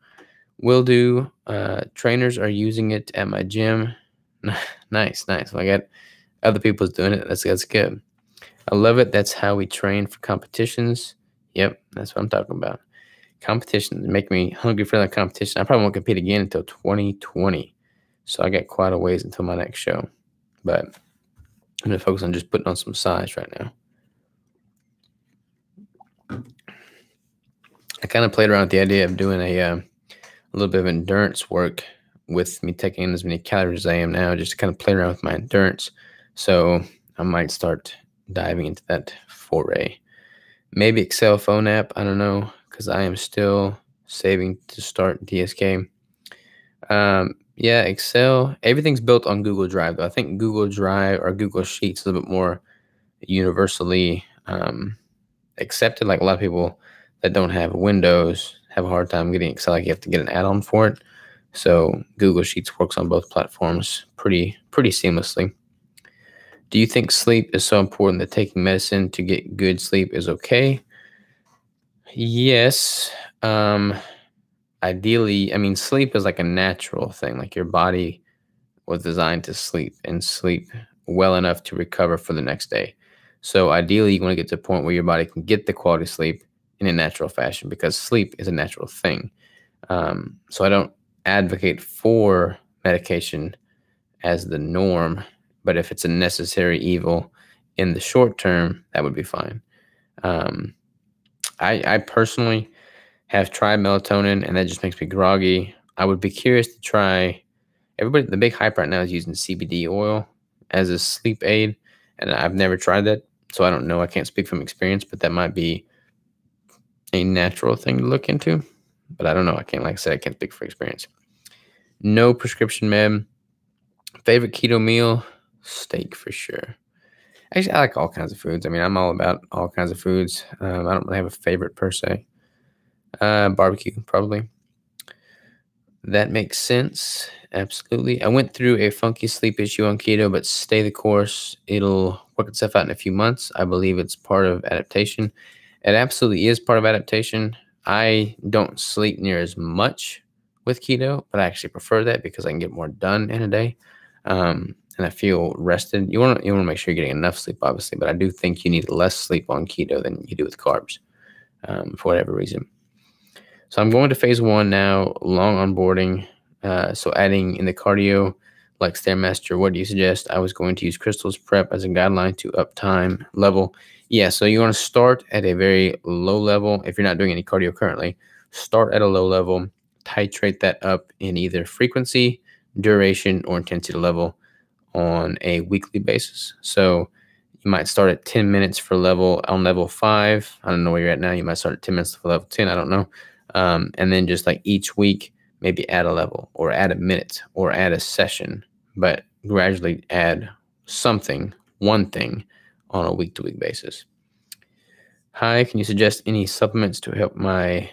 Will do. Trainers are using it at my gym. Nice. Well, I got other people's doing it. That's good. I love it. That's how we train for competitions. Yep, that's what I'm talking about. Competitions make me hungry for that competition. I probably won't compete again until 2020. So I got quite a ways until my next show. But I'm going to focus on just putting on some size right now. I kind of played around with the idea of doing a little bit of endurance work with me taking in as many calories as I am now, just to kind of play around with my endurance. So I might start diving into that foray. Maybe Excel phone app. I don't know, because I am still saving to start DSK. Yeah, Excel. Everything's built on Google Drive, though. I think Google Drive or Google Sheets is a little bit more universally accepted. Like a lot of people that don't have Windows have a hard time getting Excel. Like you have to get an add-on for it. So Google Sheets works on both platforms pretty seamlessly. Do you think sleep is so important that taking medicine to get good sleep is okay? Yes. Ideally, I mean, sleep is like a natural thing. Like your body was designed to sleep and sleep well enough to recover for the next day. So ideally, you want to get to a point where your body can get the quality sleep in a natural fashion, because sleep is a natural thing. So I don't advocate for medication as the norm, but if it's a necessary evil in the short term, that would be fine. I personally have tried melatonin, and that just makes me groggy. I would be curious to try. Everybody, the big hype right now is using CBD oil as a sleep aid, and I've never tried that, so I don't know. I can't speak from experience, but that might be a natural thing to look into. But I don't know. I can't, like I said, I can't speak for experience. No prescription med. Favorite keto meal? Steak for sure. Actually, I like all kinds of foods. I mean, I'm all about all kinds of foods. I don't really have a favorite per se. Barbecue, probably. That makes sense. Absolutely. I went through a funky sleep issue on keto, but stay the course. It'll work itself out in a few months. I believe it's part of adaptation. It absolutely is part of adaptation. I don't sleep near as much with keto, but I actually prefer that because I can get more done in a day. And I feel rested. You want to make sure you're getting enough sleep, obviously, but I do think you need less sleep on keto than you do with carbs, for whatever reason. So I'm going to phase 1 now, long onboarding. So adding in the cardio, like Stairmaster, what do you suggest? I was going to use Crystal's Prep as a guideline to up time level. Yeah, so you want to start at a very low level. If you're not doing any cardio currently, start at a low level, titrate that up in either frequency, duration, or intensity level on a weekly basis. So you might start at 10 minutes for level 5. I don't know where you're at now. You might start at 10 minutes for level 10. I don't know. And then just like each week, maybe add a level or add a minute or add a session, but gradually add something, one thing on a week-to-week basis. Hi, can you suggest any supplements to help my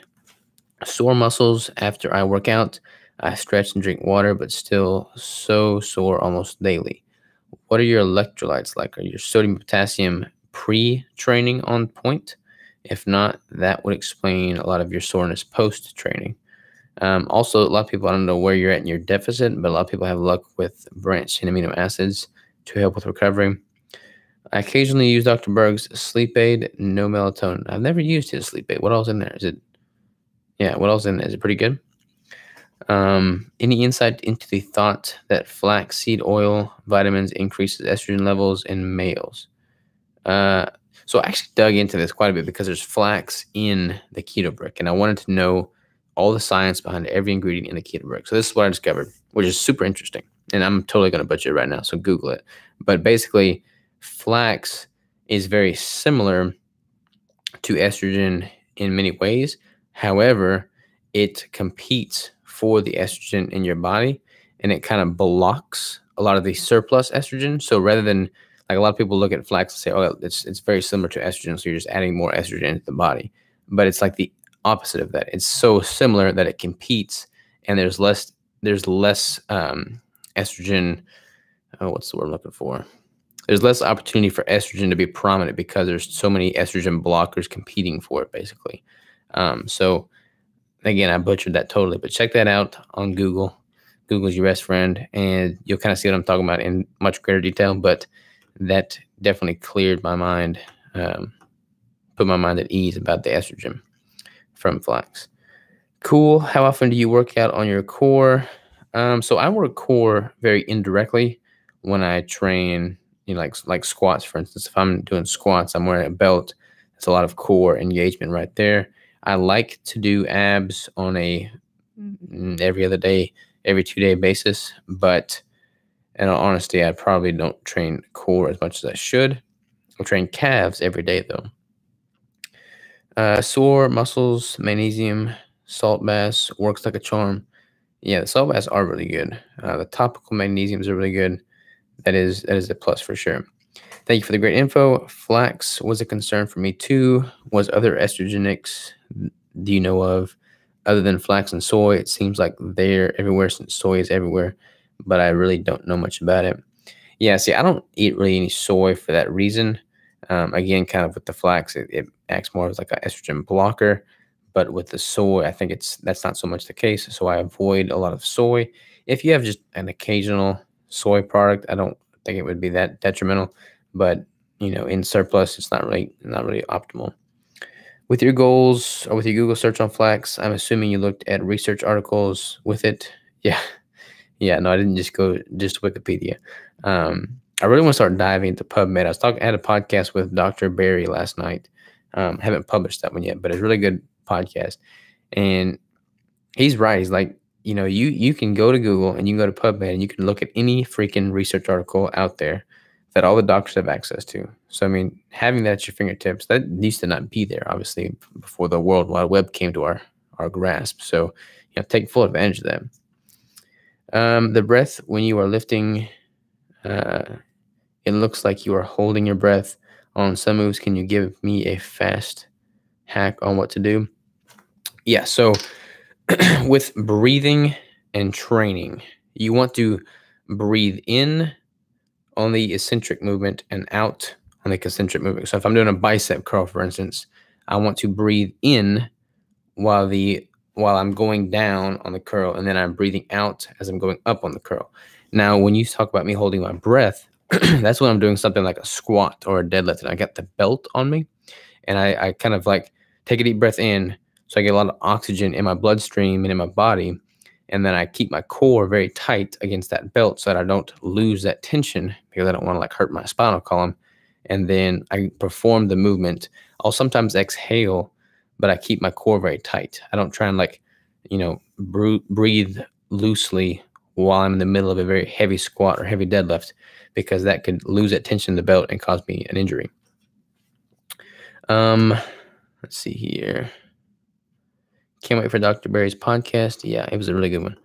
sore muscles after I work out? I stretch and drink water, but still so sore almost daily. What are your electrolytes like? Are your sodium, potassium pre-training on point? If not, that would explain a lot of your soreness post-training. Also, a lot of people, I don't know where you're at in your deficit, but a lot of people have luck with branched chain amino acids to help with recovery. I occasionally use Dr. Berg's sleep aid, no melatonin. I've never used his sleep aid. What else in there? What else in there? Is it pretty good? Any insight into the thought that flaxseed oil vitamins increases estrogen levels in males? So I actually dug into this quite a bit because there's flax in the keto brick, and I wanted to know, all the science behind every ingredient in the keto brick. So this is what I discovered, which is super interesting. And I'm totally going to butcher it right now, so Google it. But basically, flax is very similar to estrogen in many ways. However, it competes for the estrogen in your body, and it kind of blocks a lot of the surplus estrogen. So rather than, like, a lot of people look at flax and say, oh, it's very similar to estrogen, so you're just adding more estrogen into the body. But it's like the opposite of that. It's so similar that it competes, and there's less estrogen. Oh, what's the word I'm looking for? There's less opportunity for estrogen to be prominent because there's so many estrogen blockers competing for it, basically. So again, I butchered that totally, but check that out on Google. Google's your best friend, and you'll kind of see what I'm talking about in much greater detail. But that definitely cleared my mind, put my mind at ease about the estrogen from flax. Cool. How often do you work out on your core? So I work core very indirectly when I train, like squats, for instance. If I'm doing squats, I'm wearing a belt. There's a lot of core engagement right there. I like to do abs on a every other day, every 2-day basis. But in all honesty, I probably don't train core as much as I should. I train calves every day, though. Sore muscles, magnesium, salt baths works like a charm. Yeah, the salt baths are really good. The topical magnesiums are really good. That is a plus for sure. Thank you for the great info. Flax was a concern for me too. Was other estrogenics do you know of other than flax and soy? It seems like they're everywhere since soy is everywhere, but I really don't know much about it. Yeah, see, I don't eat really any soy for that reason. Again, kind of with the flax, it acts more as like an estrogen blocker. But with the soy, I think that's not so much the case. So I avoid a lot of soy. If you have just an occasional soy product, I don't think it would be that detrimental. But in surplus, it's not really optimal. With your goals or with your Google search on flax, I'm assuming you looked at research articles with it. Yeah. Yeah, no, I didn't just go just Wikipedia. I really want to start diving into PubMed. I had a podcast with Dr. Barry last night. Haven't published that one yet, but it's a really good podcast. And he's right. He's like, you can go to Google and you can go to PubMed and you can look at any freaking research article out there that all the doctors have access to. So, I mean, having that at your fingertips, that used to not be there, obviously, before the World Wide Web came to our grasp. So, take full advantage of that. The breath when you are lifting, it looks like you are holding your breath on some moves. Can you give me a fast hack on what to do? Yeah, so with breathing and training, you want to breathe in on the eccentric movement and out on the concentric movement. So if I'm doing a bicep curl, for instance, I want to breathe in while I'm going down on the curl, and then I'm breathing out as I'm going up on the curl. Now, when you talk about me holding my breath, that's when I'm doing something like a squat or a deadlift, and I got the belt on me, and I kind of like take a deep breath in, so I get a lot of oxygen in my bloodstream and in my body, and then I keep my core very tight against that belt so that I don't lose that tension because I don't want to like hurt my spinal column. And then I perform the movement. I'll sometimes exhale, but I keep my core very tight. I don't try and breathe loosely while I'm in the middle of a very heavy squat or heavy deadlift, because that could lose that tension in the belt and cause me an injury. Let's see here. Can't wait for Dr. Barry's podcast. Yeah, it was a really good one.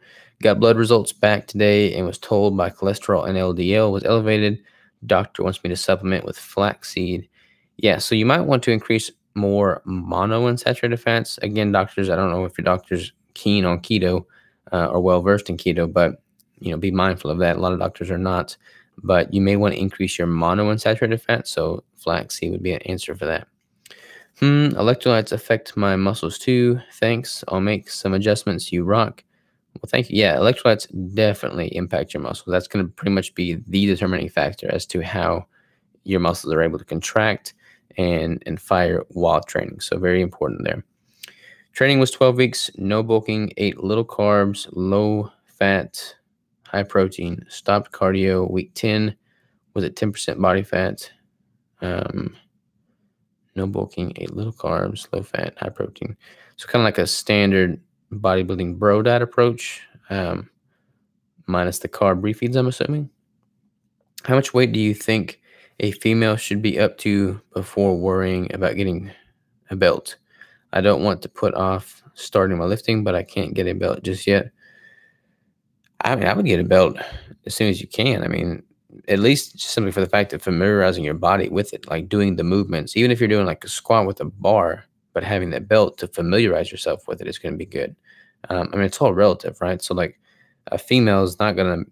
Got blood results back today and was told my cholesterol and LDL was elevated. Doctor wants me to supplement with flaxseed. Yeah, so you might want to increase more monounsaturated fats. Again, doctors, I don't know if your doctor's keen on keto or well-versed in keto, but, be mindful of that. A lot of doctors are not. But you may want to increase your monounsaturated fat, so flaxseed would be an answer for that. Electrolytes affect my muscles too. Thanks. I'll make some adjustments. You rock. Well, thank you. Yeah, electrolytes definitely impact your muscles. That's going to pretty much be the determining factor as to how your muscles are able to contract and fire while training. So very important there. Training was 12 weeks, no bulking, ate little carbs, low fat, high protein, stopped cardio. Week 10 was at 10% body fat. No bulking, ate little carbs, low fat, high protein. So kind of like a standard bodybuilding bro diet approach, minus the carb refeeds, I'm assuming. How much weight do you think a female should be up to before worrying about getting a belt? I don't want to put off starting my lifting, but I can't get a belt just yet. I mean, I would get a belt as soon as you can. I mean, at least just simply for the fact of familiarizing your body with it, like doing the movements. Even if you're doing like a squat with a bar, but having that belt to familiarize yourself with it is going to be good. I mean, it's all relative, right? So like a female is not going to,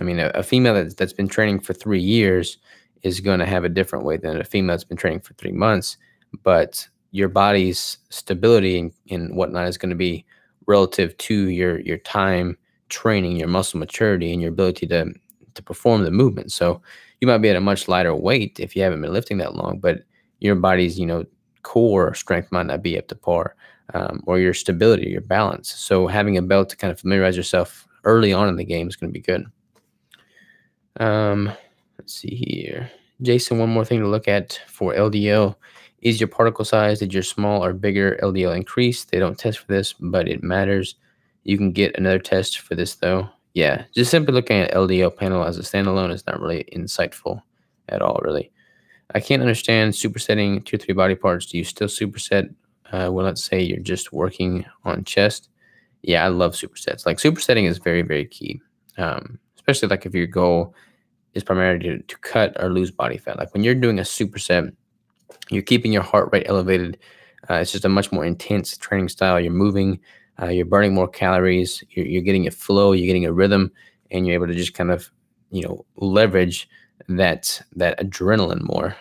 I mean, a female that's been training for 3 years is going to have a different weight than a female that's been training for 3 months. But your body's stability and whatnot is going to be relative to your time training, your muscle maturity, and your ability to perform the movement. So you might be at a much lighter weight if you haven't been lifting that long, but your body's core strength might not be up to par, or your stability, your balance. So having a belt to kind of familiarize yourself early on in the game is going to be good. Let's see here. Jason, one more thing to look at for LDL. Is your particle size, did your small or bigger LDL increase? They don't test for this, but it matters. You can get another test for this, though. Yeah, just simply looking at LDL panel as a standalone is not really insightful at all, really. I can't understand supersetting 2 or 3 body parts. Do you still superset? Well, let's say you're just working on chest. Yeah, I love supersets. Like supersetting is very, very key, especially like if your goal is primarily to cut or lose body fat. Like when you're doing a superset, you're keeping your heart rate elevated. It's just a much more intense training style. You're moving, you're burning more calories, you're getting a flow, you're getting a rhythm, and you're able to just kind of, leverage that adrenaline more.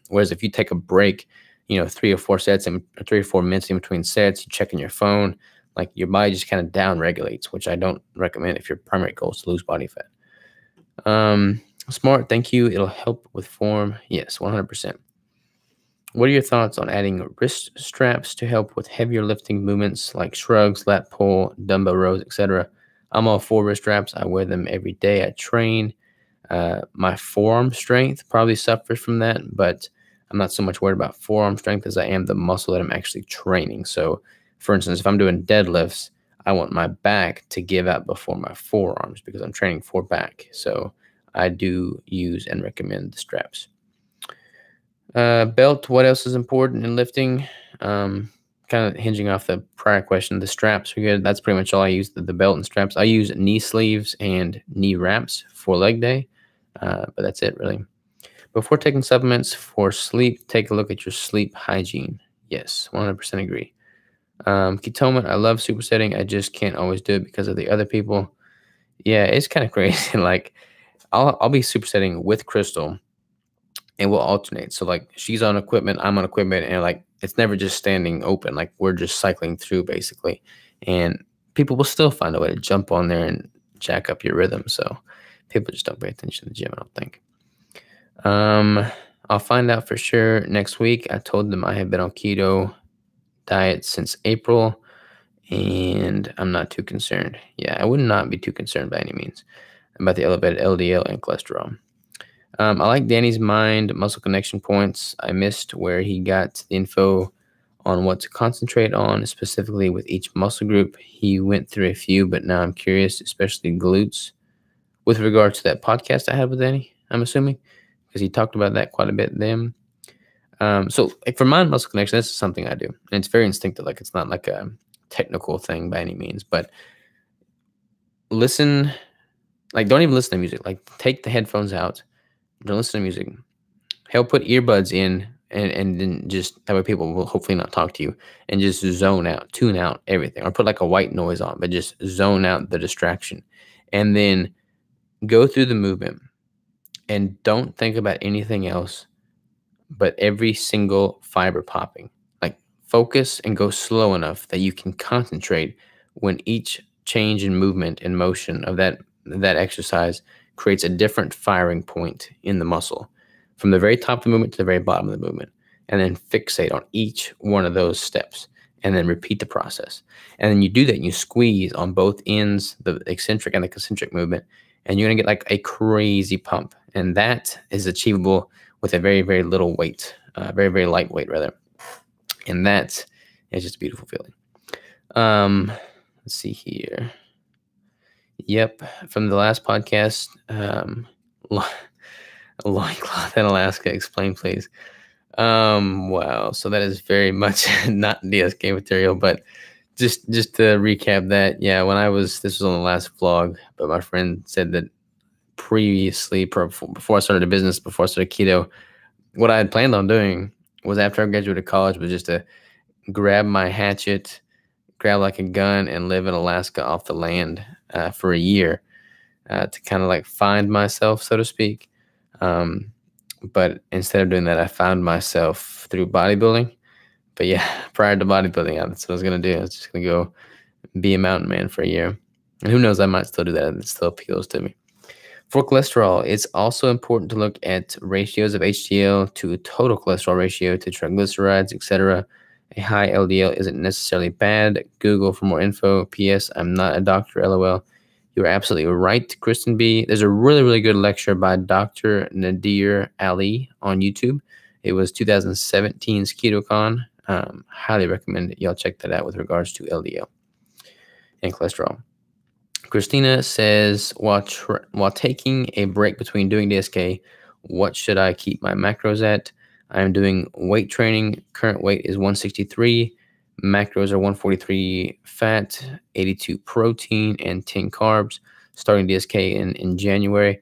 Whereas if you take a break, 3 or 4 sets and 3 or 4 minutes in between sets, you're checking your phone, like your body just kind of down regulates, which I don't recommend if your primary goal is to lose body fat. Smart, thank you. It'll help with form. Yes, 100%. What are your thoughts on adding wrist straps to help with heavier lifting movements like shrugs, lat pull, dumbbell rows, etc.? I'm all for wrist straps. I wear them every day I train. My forearm strength probably suffers from that, but I'm not so much worried about forearm strength as I am the muscle that I'm actually training. So, for instance, if I'm doing deadlifts, I want my back to give out before my forearms because I'm training for back. So I do use and recommend the straps. Belt, what else is important in lifting? Kind of hinging off the prior question, the straps are good. That's pretty much all I use, the belt and straps. I use knee sleeves and knee wraps for leg day, but that's it really. Before taking supplements for sleep, take a look at your sleep hygiene. Yes, 100% agree. Ketone, I love supersetting. I just can't always do it because of the other people. Yeah, it's kind of crazy. Like I'll be supersetting with Crystal and we'll alternate. So like she's on equipment, I'm on equipment, and like it's never just standing open. Like we're just cycling through basically. And people will still find a way to jump on there and jack up your rhythm. So people just don't pay attention to the gym, I don't think. I'll find out for sure next week. I told them I have been on keto diet since April, and I'm not too concerned. Yeah, I would not be too concerned by any means about the elevated LDL and cholesterol. I like Danny's mind muscle connection points. I missed where he got the info on what to concentrate on, specifically with each muscle group. He went through a few, but now I'm curious, especially glutes. With regard to that podcast I had with Danny, I'm assuming, because he talked about that quite a bit then. So like for mind muscle connection, that's something I do. And it's very instinctive. Like it's not like a technical thing by any means, but listen, like don't even listen to music. Like take the headphones out. Don't listen to music. Hell, put earbuds in and then just that way people will hopefully not talk to you and just zone out, tune out everything, or put like a white noise on, but just zone out the distraction and then go through the movement and don't think about anything else but every single fiber popping. Like focus and go slow enough that you can concentrate when each change in movement and motion of that exercise creates a different firing point in the muscle from the very top of the movement to the very bottom of the movement, and then fixate on each one of those steps and then repeat the process. And then you do that and you squeeze on both ends, the eccentric and the concentric movement, and you're going to get like a crazy pump. And that is achievable with a very, very little weight, very, very light weight rather. And that is just a beautiful feeling. Let's see here. Yep, from the last podcast, loincloth in Alaska. Explain, please. Wow. So that is very much not DSK material, but just to recap that, yeah, this was on the last vlog, but my friend said that previously, before I started a business, before I started keto, what I had planned on doing was after I graduated college was just to grab my hatchet, grab like a gun, and live in Alaska off the land for a year to kind of like find myself, so to speak. But instead of doing that, I found myself through bodybuilding. But yeah, prior to bodybuilding, that's what I was going to do. I was just going to go be a mountain man for a year. And who knows, I might still do that. It still appeals to me. For cholesterol, it's also important to look at ratios of HDL to total cholesterol ratio to triglycerides, etc. A high LDL isn't necessarily bad. Google for more info. P.S. I'm not a doctor, LOL. You're absolutely right, Kristen B. There's a really, really good lecture by Dr. Nadir Ali on YouTube. It was 2017's KetoCon. Highly recommend it. Y'all check that out with regards to LDL and cholesterol. Christina says, while taking a break between doing DSK, what should I keep my macros at? I'm doing weight training. Current weight is 163. Macros are 143 fat, 82 protein, and 10 carbs. Starting DSK in January.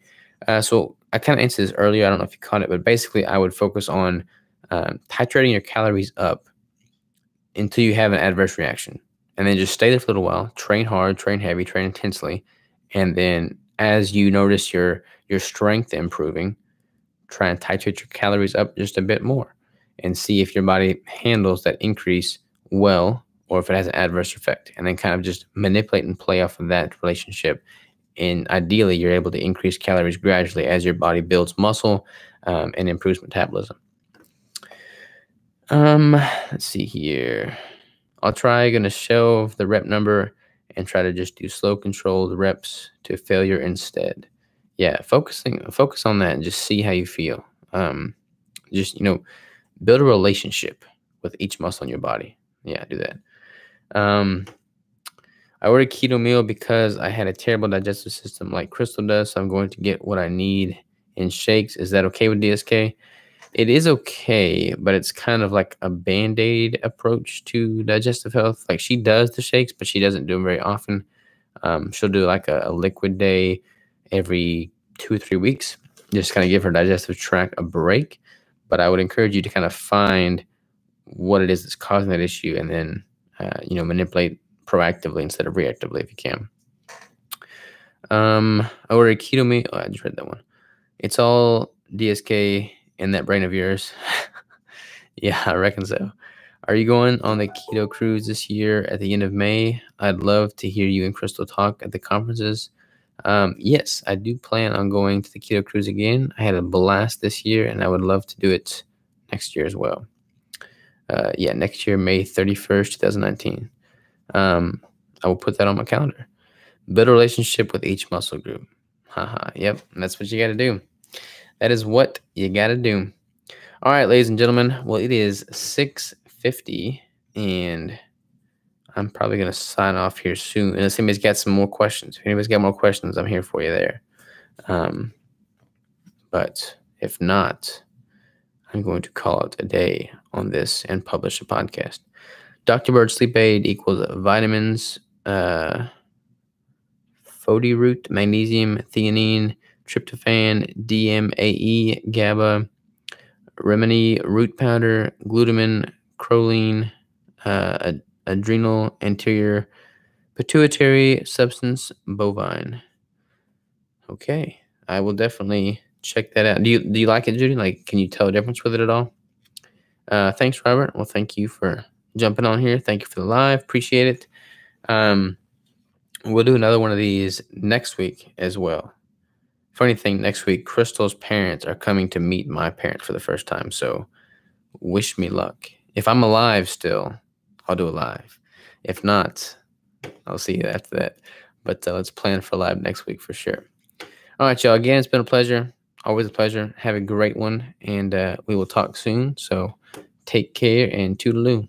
So I kind of answered this earlier. I don't know if you caught it, but basically I would focus on titrating your calories up until you have an adverse reaction. And then just stay there for a little while, train hard, train heavy, train intensely. And then as you notice your strength improving, try and titrate your calories up just a bit more and see if your body handles that increase well or if it has an adverse effect. And then kind of just manipulate and play off of that relationship. And ideally, you're able to increase calories gradually as your body builds muscle and improves metabolism. Let's see here. I'll try going to shelve the rep number and try to just do slow controlled reps to failure instead. Yeah, focus on that and just see how you feel. Just, build a relationship with each muscle in your body. Yeah, do that. I ordered a keto meal because I had a terrible digestive system like Crystal does, so I'm going to get what I need in shakes. Is that okay with DSK? It is okay, but it's kind of like a Band-Aid approach to digestive health. Like she does the shakes, but she doesn't do them very often. She'll do like a liquid day every 2 or 3 weeks, just kind of give her digestive tract a break. But I would encourage you to kind of find what it is that's causing that issue and then, manipulate proactively instead of reactively if you can. I ordered a keto meal. Oh, I just read that one. It's all DSK in that brain of yours. Yeah, I reckon so. Are you going on the keto cruise this year at the end of May? I'd love to hear you and Crystal talk at the conferences. Yes, I do plan on going to the keto cruise again. I had a blast this year, and I would love to do it next year as well. Next year, May 31st, 2019. I will put that on my calendar. Build a relationship with each muscle group. Haha, yep, that's what you got to do. That is what you got to do. All right, ladies and gentlemen. Well, it is 6:50, and I'm probably going to sign off here soon. Unless anybody's got some more questions. If anybody's got more questions, I'm here for you there. But if not, I'm going to call it a day on this and publish a podcast. Dr. Bird Sleep Aid equals vitamins, fody root, magnesium, theanine, tryptophan, DMAE, GABA, Remini root powder, glutamine, choline, adrenal, anterior, pituitary substance, bovine. Okay, I will definitely check that out. Do you like it, Judy? Like, can you tell a difference with it at all? Thanks, Robert. Well, thank you for jumping on here. Thank you for the live. Appreciate it. We'll do another one of these next week as well. Funny thing, next week, Crystal's parents are coming to meet my parents for the first time. So wish me luck. If I'm alive still, I'll do a live. If not, I'll see you after that. But let's plan for live next week for sure. All right, y'all. Again, it's been a pleasure. Always a pleasure. Have a great one. And we will talk soon. So take care and toodaloo.